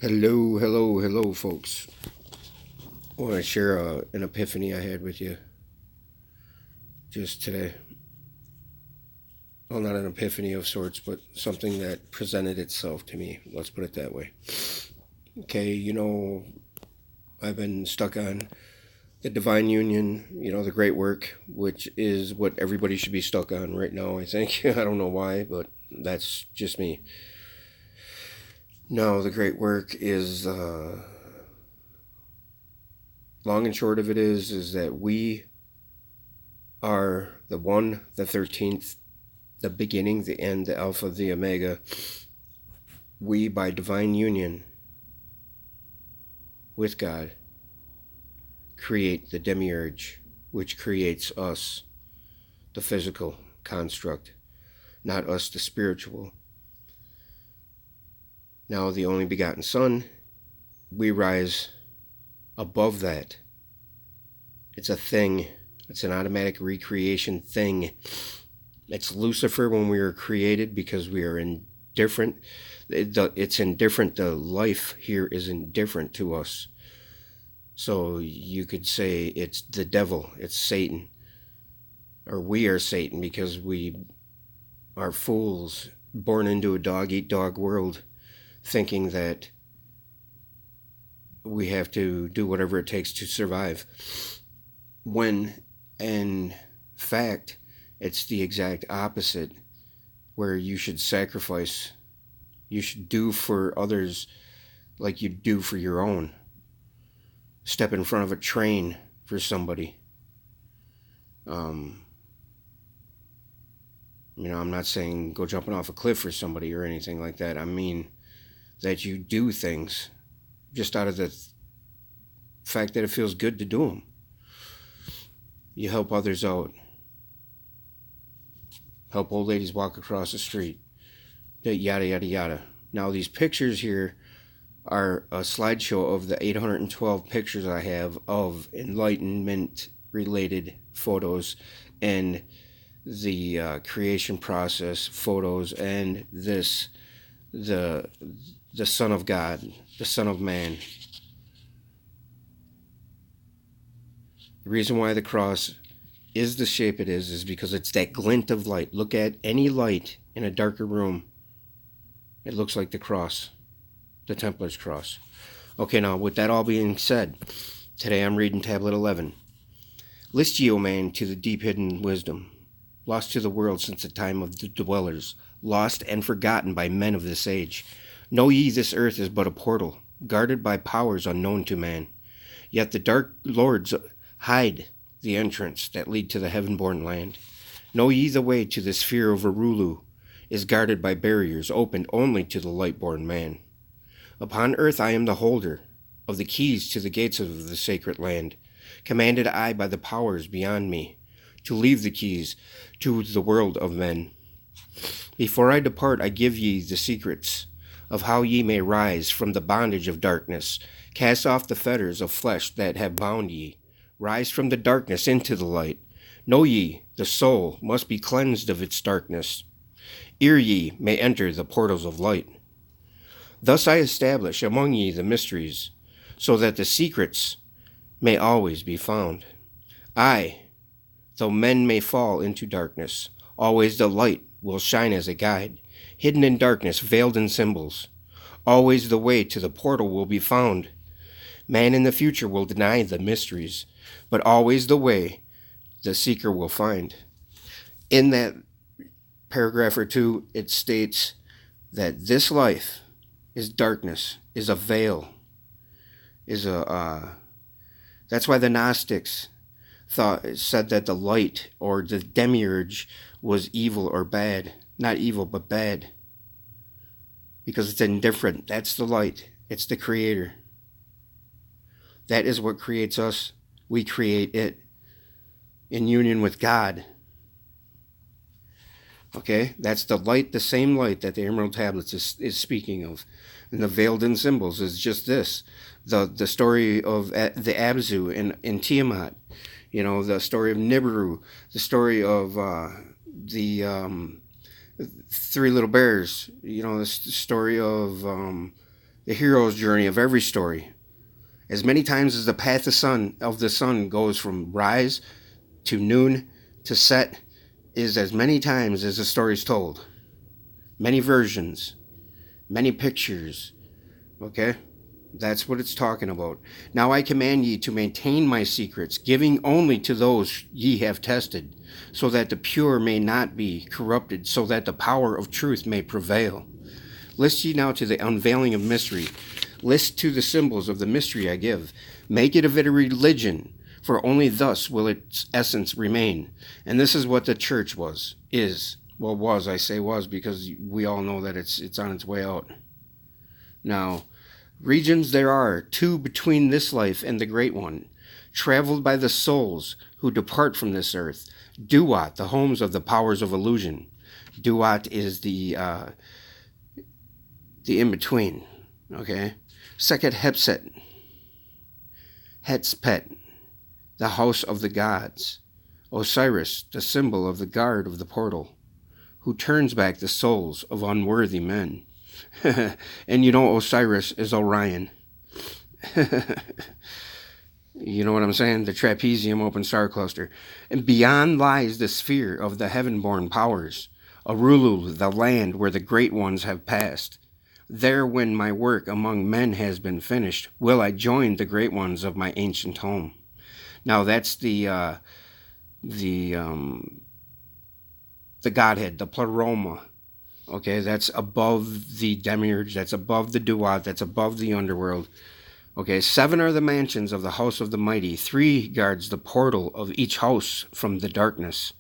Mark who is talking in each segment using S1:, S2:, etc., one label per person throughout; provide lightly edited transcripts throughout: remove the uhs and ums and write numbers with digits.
S1: Hello, hello, hello, folks. I want to share an epiphany I had with you just today. Well, not an epiphany of sorts, but something that presented itself to me. Let's put it that way. Okay, I've been stuck on the divine union, the great work, which is what everybody should be stuck on right now, I think. I don't know why, but that's just me. No, the great work is long and short of it is that we are the one, the 13th, the beginning, the end, the alpha, the omega. We, by divine union with God, create the demiurge, which creates us, the physical construct, not us, the spiritual. Now, the only begotten Son, we rise above that. It's a thing. It's an automatic recreation thing. It's Lucifer when we were created because we are indifferent. It's indifferent. The life here is indifferent to us. So you could say it's the devil. It's Satan. Or we are Satan because we are fools born into a dog-eat-dog world thinking that we have to do whatever it takes to survive. When, in fact, it's the exact opposite, where you should sacrifice. You should do for others like you do for your own. Step in front of a train for somebody. I'm not saying go jumping off a cliff for somebody or anything like that. I mean that you do things just out of the fact that it feels good to do them. You help others out. Help old ladies walk across the street. Yada, yada, yada. Now, these pictures here are a slideshow of the 812 pictures I have of enlightenment-related photos and the creation process photos and the Son of God, the Son of Man. The reason why the cross is the shape it is because it's that glint of light. Look at any light in a darker room. It looks like the cross, the Templar's cross. Okay, now with that all being said, today I'm reading Tablet 11. List ye, O man, to the deep hidden wisdom, lost to the world since the time of the dwellers, lost and forgotten by men of this age. Know ye this earth is but a portal, guarded by powers unknown to man. Yet the dark lords hide the entrance that lead to the heaven-born land. Know ye the way to the sphere of Arulu is guarded by barriers opened only to the light-born man. Upon earth I am the holder of the keys to the gates of the sacred land, commanded I by the powers beyond me to leave the keys to the world of men. Before I depart, I give ye the secrets of how ye may rise from the bondage of darkness, cast off the fetters of flesh that have bound ye, rise from the darkness into the light. Know ye, the soul must be cleansed of its darkness, ere ye may enter the portals of light. Thus I establish among ye the mysteries, so that the secrets may always be found. Aye, though men may fall into darkness, always the light will shine as a guide, hidden in darkness, veiled in symbols. Always the way to the portal will be found. Man in the future will deny the mysteries, but always the way the seeker will find. In that paragraph or two, it states that this life is darkness, is a veil, that's why the Gnostics said that the light or the demiurge was evil or bad. Not evil, but bad. Because it's indifferent. That's the light. It's the creator. That is what creates us. We create it in union with God. Okay? That's the light, the same light that the Emerald Tablets is speaking of. And the veiled in symbols is just this. The story of the Abzu in Tiamat. The story of Nibiru. The story of the Three Little Bears. The story of the hero's journey of every story. As many times as the path of the sun goes from rise to noon to set is as many times as the story is told. Many versions, many pictures. Okay? That's what it's talking about. Now I command ye to maintain my secrets, giving only to those ye have tested, so that the pure may not be corrupted, so that the power of truth may prevail. List ye now to the unveiling of mystery. List to the symbols of the mystery I give. Make it of it a religion, for only thus will its essence remain. And this is what the church is. Well, I say was, because we all know that it's on its way out. Now, regions there are, two between this life and the great one, traveled by the souls who depart from this earth. Duat, the homes of the powers of illusion. Duat is the in-between, okay? Second Hepset, Hetspet, the house of the gods. Osiris, the symbol of the guard of the portal, who turns back the souls of unworthy men. And you know Osiris is Orion. You know what I'm saying? The trapezium open star cluster. And beyond lies the sphere of the heaven-born powers. Arulu, the land where the great ones have passed. There, when my work among men has been finished, will I join the great ones of my ancient home. Now that's the Godhead, the Pleroma. Okay, that's above the demiurge, that's above the Duat, that's above the underworld. Okay, 7 are the mansions of the house of the mighty. 3 guards the portal of each house from the darkness.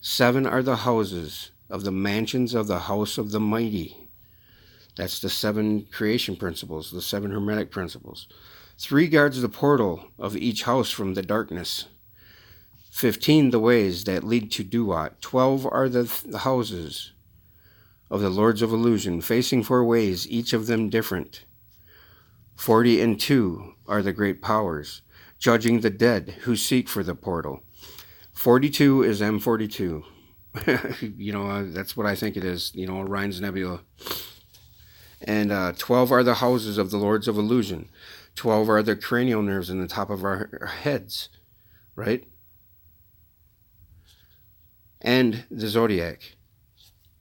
S1: 7 are the houses of the mansions of the house of the mighty. That's the 7 creation principles, the 7 hermetic principles. 3 guards the portal of each house from the darkness. 15 the ways that lead to Duat. 12 are the houses of the lords of illusion, facing 4 ways, each of them different. 40 are the great powers, judging the dead who seek for the portal. 42 is M42. You know, that's what I think it is, you know, Orion's Nebula. And 12 are the houses of the lords of illusion. 12 are the cranial nerves in the top of our heads, right? And the zodiac.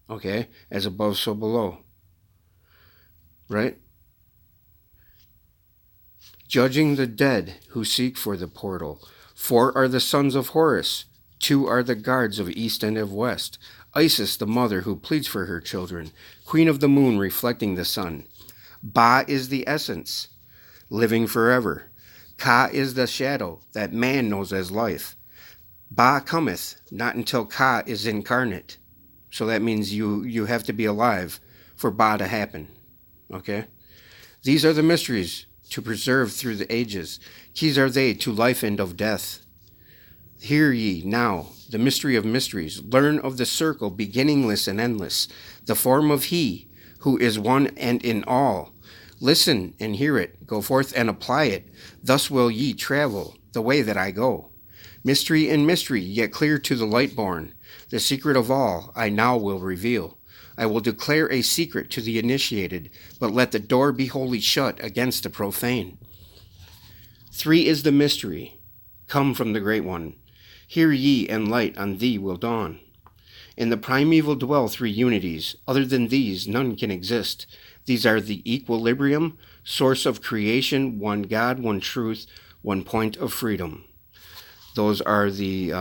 S1: Okay? As above, so below. Right? Judging the dead who seek for the portal. 4 are the sons of Horus. 2 are the guards of east and of west. Isis, the mother who pleads for her children. Queen of the moon reflecting the sun. Ba is the essence, living forever. Ka is the shadow that man knows as life. Ba cometh not until Ka is incarnate. So that means you have to be alive for Ba to happen. Okay? These are the mysteries to preserve through the ages. Keys are they to life and of death. Hear ye now the mystery of mysteries. Learn of the circle beginningless and endless, the form of He who is one and in all. Listen and hear it. Go forth and apply it. Thus will ye travel the way that I go. Mystery in mystery, yet clear to the light born. The secret of all I now will reveal. I will declare a secret to the initiated, but let the door be wholly shut against the profane. 3 is the mystery, come from the Great One. Hear ye, and light on thee will dawn. In the primeval dwell 3 unities. Other than these, none can exist. These are the equilibrium, source of creation, one God, one truth, one point of freedom. Those are the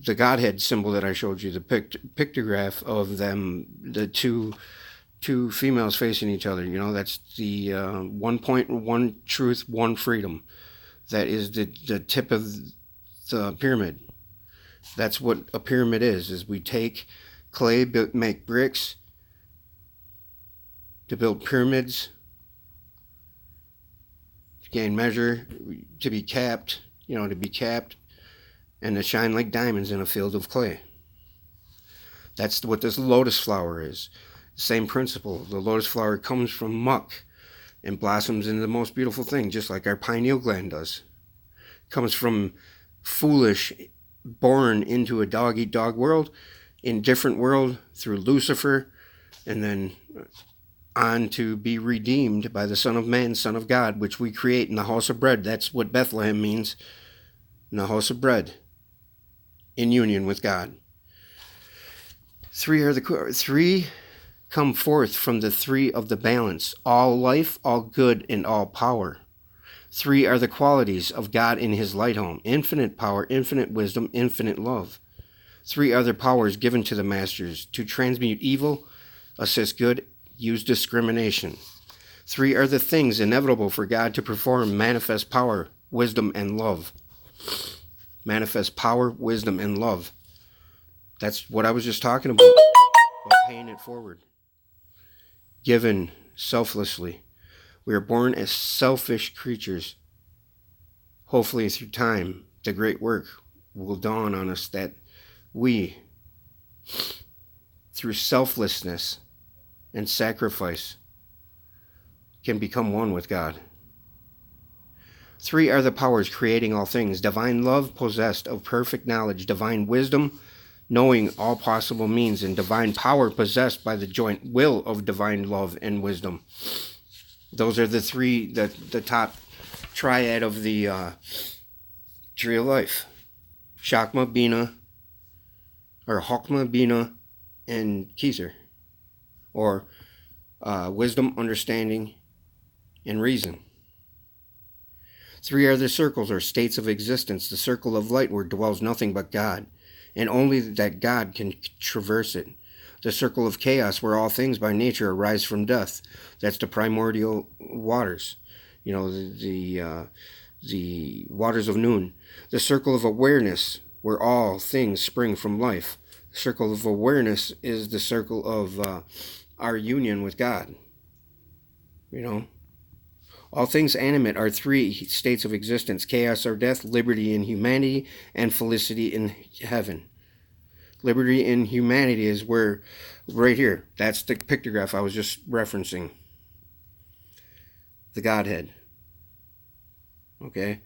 S1: Godhead symbol that I showed you, the pictograph of them, the two females facing each other. You know, that's the 1 point, 1 truth, 1 freedom. That is the tip of the pyramid. That's what a pyramid is we take clay, make bricks to build pyramids, to gain measure, to be capped, and to shine like diamonds in a field of clay. That's what this lotus flower is. Same principle. The lotus flower comes from muck and blossoms into the most beautiful thing, just like our pineal gland does. Comes from foolish, born into a dog-eat-dog world, indifferent world through Lucifer, and then on to be redeemed by the Son of Man, Son of God, which we create in the house of bread. That's what Bethlehem means, in the house of bread, in union with God. Three come forth from the three of the balance, all life, all good, and all power. Three are the qualities of God in his light home: infinite power, infinite wisdom, infinite love. Three are the powers given to the masters: to transmute evil, assist good, use discrimination. Three are the things inevitable for God to perform: manifest power, wisdom, and love. Manifest power, wisdom, and love. That's what I was just talking about paying it forward. Given selflessly. We are born as selfish creatures. Hopefully through time, the great work will dawn on us that we, through selflessness and sacrifice, can become one with God. Three are the powers creating all things: divine love, possessed of perfect knowledge; divine wisdom, knowing all possible means; and divine power, possessed by the joint will of divine love and wisdom. Those are the three, the top triad of the tree of life: Shakma, Bina, or Hokma, Bina, and Keser, or wisdom, understanding, and reason. Three are the circles or states of existence: the circle of light, where dwells nothing but God, and only that God can traverse it; the circle of chaos, where all things by nature arise from death. That's the primordial waters, the waters of noon; the circle of awareness, where all things spring from life. The circle of awareness is the circle of our union with God. All things animate are three states of existence: chaos or death, liberty in humanity, and felicity in heaven. Liberty in humanity is where, right here, that's the pictograph I was just referencing. The Godhead. Okay?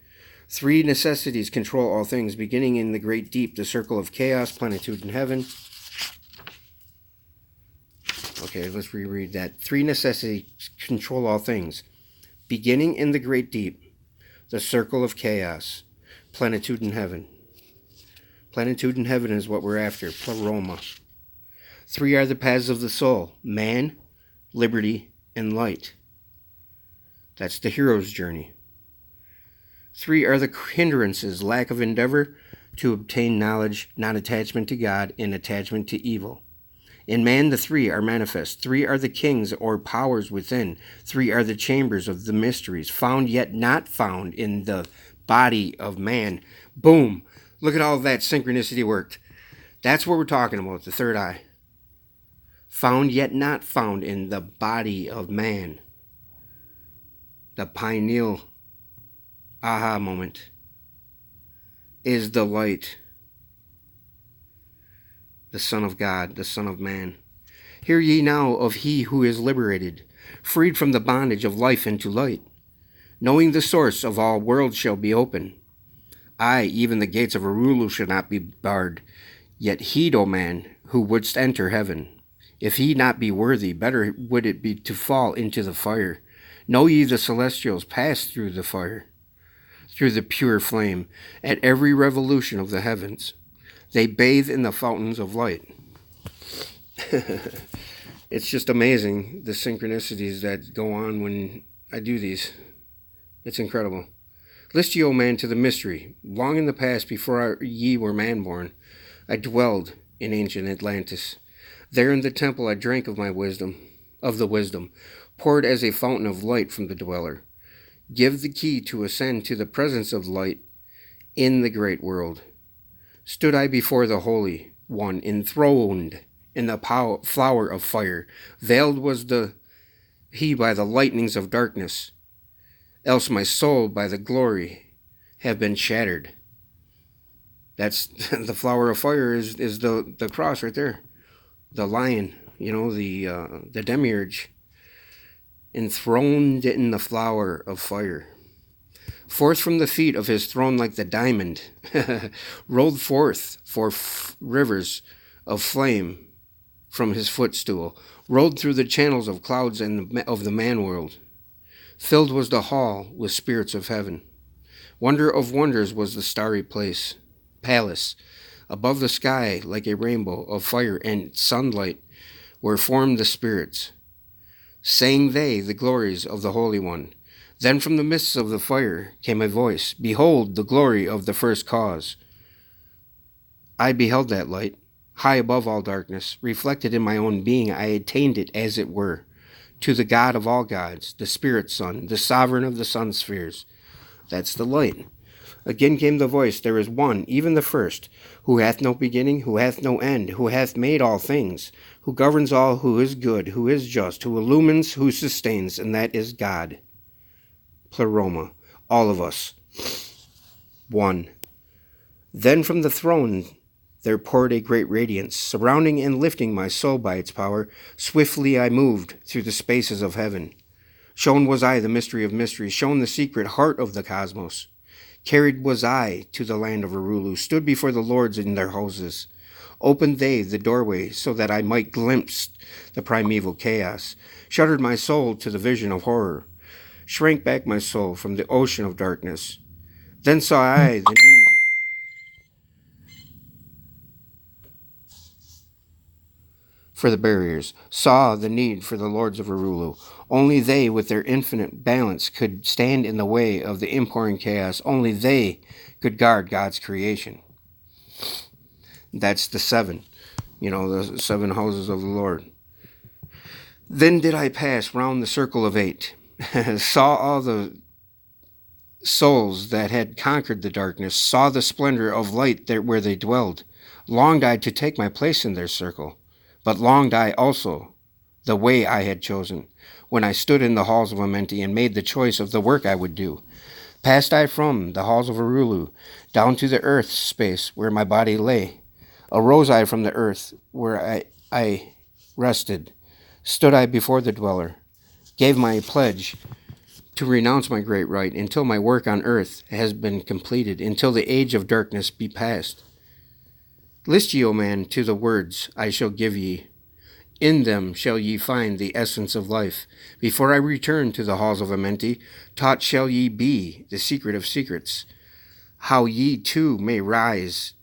S1: Three necessities control all things, beginning in the great deep: the circle of chaos, plenitude in heaven. Okay, let's reread that. Three necessities control all things, beginning in the great deep: the circle of chaos, plenitude in heaven. Plenitude in heaven is what we're after, pleroma. Three are the paths of the soul: man, liberty, and light. That's the hero's journey. Three are the hindrances: lack of endeavor to obtain knowledge, non-attachment to God, and attachment to evil. In man, the three are manifest. Three are the kings or powers within. Three are the chambers of the mysteries, found yet not found in the body of man. Boom! Look at all that synchronicity worked. That's what we're talking about, the third eye. Found yet not found in the body of man. The pineal aha moment is the light. The Son of God, the Son of Man. Hear ye now of he who is liberated, freed from the bondage of life into light. Knowing the source of all worlds shall be open. Aye, even the gates of Arulu shall not be barred. Yet heed, O man, who wouldst enter heaven. If he not be worthy, better would it be to fall into the fire. Know ye the celestials pass through the fire, through the pure flame, at every revolution of the heavens. They bathe in the fountains of light. It's just amazing, the synchronicities that go on when I do these. It's incredible. List ye, O man, to the mystery. Long in the past, before ye were man-born, I dwelled in ancient Atlantis. There in the temple I drank of my wisdom, poured as a fountain of light from the dweller. Give the key to ascend to the presence of light in the great world. Stood I before the Holy One, enthroned in the flower of fire. Veiled was he by the lightnings of darkness, else my soul by the glory have been shattered. That's the flower of fire is the cross right there. The lion, the demiurge, enthroned in the flower of fire. Forth from the feet of his throne like the diamond, rolled forth rivers of flame from his footstool. rolled through the channels of clouds and of the man world. Filled was the hall with spirits of heaven. Wonder of wonders was the starry palace. Above the sky, like a rainbow of fire and sunlight, were formed the spirits. Sang they the glories of the Holy One. Then from the midst of the fire came a voice, Behold the glory of the first cause. I beheld that light, high above all darkness, reflected in my own being. I attained it, as it were, to the God of all gods, the Spirit Son, the sovereign of the sun spheres. That's the light. Again came the voice, There is one, even the first, who hath no beginning, who hath no end, who hath made all things, who governs all, who is good, who is just, who illumines, who sustains, and that is God. Pleroma, all of us. 1. Then from the throne there poured a great radiance, surrounding and lifting my soul by its power. Swiftly I moved through the spaces of heaven. Shown was I the mystery of mysteries, shown the secret heart of the cosmos. Carried was I to the land of Arulu, stood before the lords in their houses. Opened they the doorway so that I might glimpse the primeval chaos. Shuddered my soul to the vision of horror. Shrank back my soul from the ocean of darkness. Then saw I the need for the barriers, saw the need for the lords of Arulu. Only they, with their infinite balance, could stand in the way of the inpouring chaos. Only they could guard God's creation. That's the 7, the 7 houses of the Lord. Then did I pass round the circle of 8, saw all the souls that had conquered the darkness, saw the splendor of light there where they dwelled. Longed I to take my place in their circle, but longed I also the way I had chosen, when I stood in the halls of Amenti and made the choice of the work I would do. Passed I from the halls of Arulu, down to the earth space where my body lay. Arose I from the earth where I rested. Stood I before the dweller, gave my pledge to renounce my great right until my work on earth has been completed, until the age of darkness be past. List ye, O man, to the words I shall give ye. In them shall ye find the essence of life. Before I return to the halls of Amenti, taught shall ye be the secret of secrets, how ye too may arise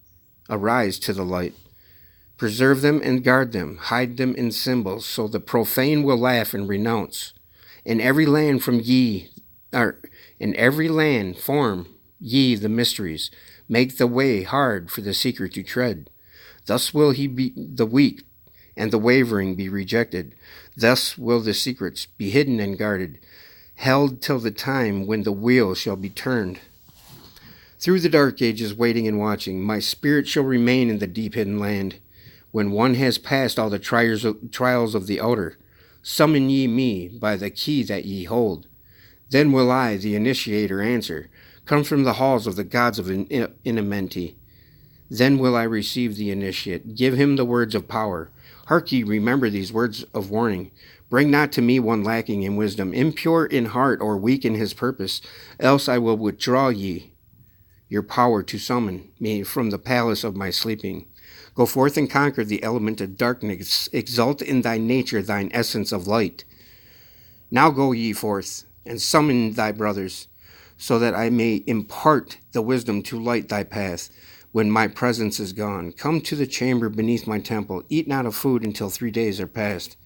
S1: to the light. Preserve them and guard them, hide them in symbols, so the profane will laugh and renounce. In every land form ye the mysteries, make the way hard for the seeker to tread. Thus will he be the weak and the wavering be rejected. Thus will the secrets be hidden and guarded, held till the time when the wheel shall be turned. Through the dark ages waiting and watching, my spirit shall remain in the deep hidden land. When one has passed all the trials of the outer, summon ye me by the key that ye hold. Then will I, the initiator, answer, come from the halls of the gods of Amenti. Then will I receive the initiate, give him the words of power. Hark ye, remember these words of warning. Bring not to me one lacking in wisdom, impure in heart or weak in his purpose, else I will withdraw ye your power to summon me from the palace of my sleeping. Go forth and conquer the element of darkness, exalt in thy nature thine essence of light. Now go ye forth, and summon thy brothers, so that I may impart the wisdom to light thy path. When my presence is gone, come to the chamber beneath my temple, eat not of food until 3 days are past.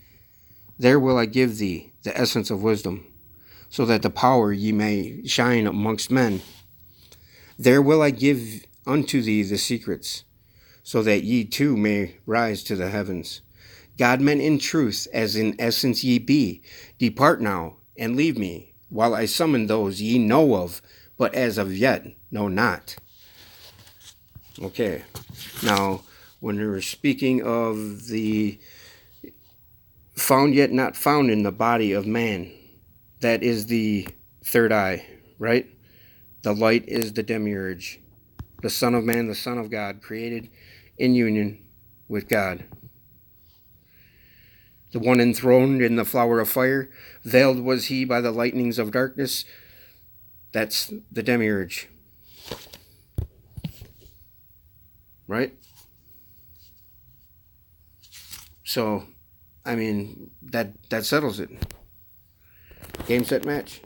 S1: There will I give thee the essence of wisdom, so that the power ye may shine amongst men. There will I give unto thee the secrets, so that ye too may rise to the heavens. God-men in truth, as in essence ye be, depart now, and leave me, while I summon those ye know of, but as of yet know not. Okay, now, when we were speaking of the found yet not found in the body of man, that is the third eye, right? The light is the demiurge, the Son of Man, the Son of God, created in union with God. The one enthroned in the flower of fire, veiled was he by the lightnings of darkness. That's the demiurge. Right? So, I mean, that settles it. Game, set, match.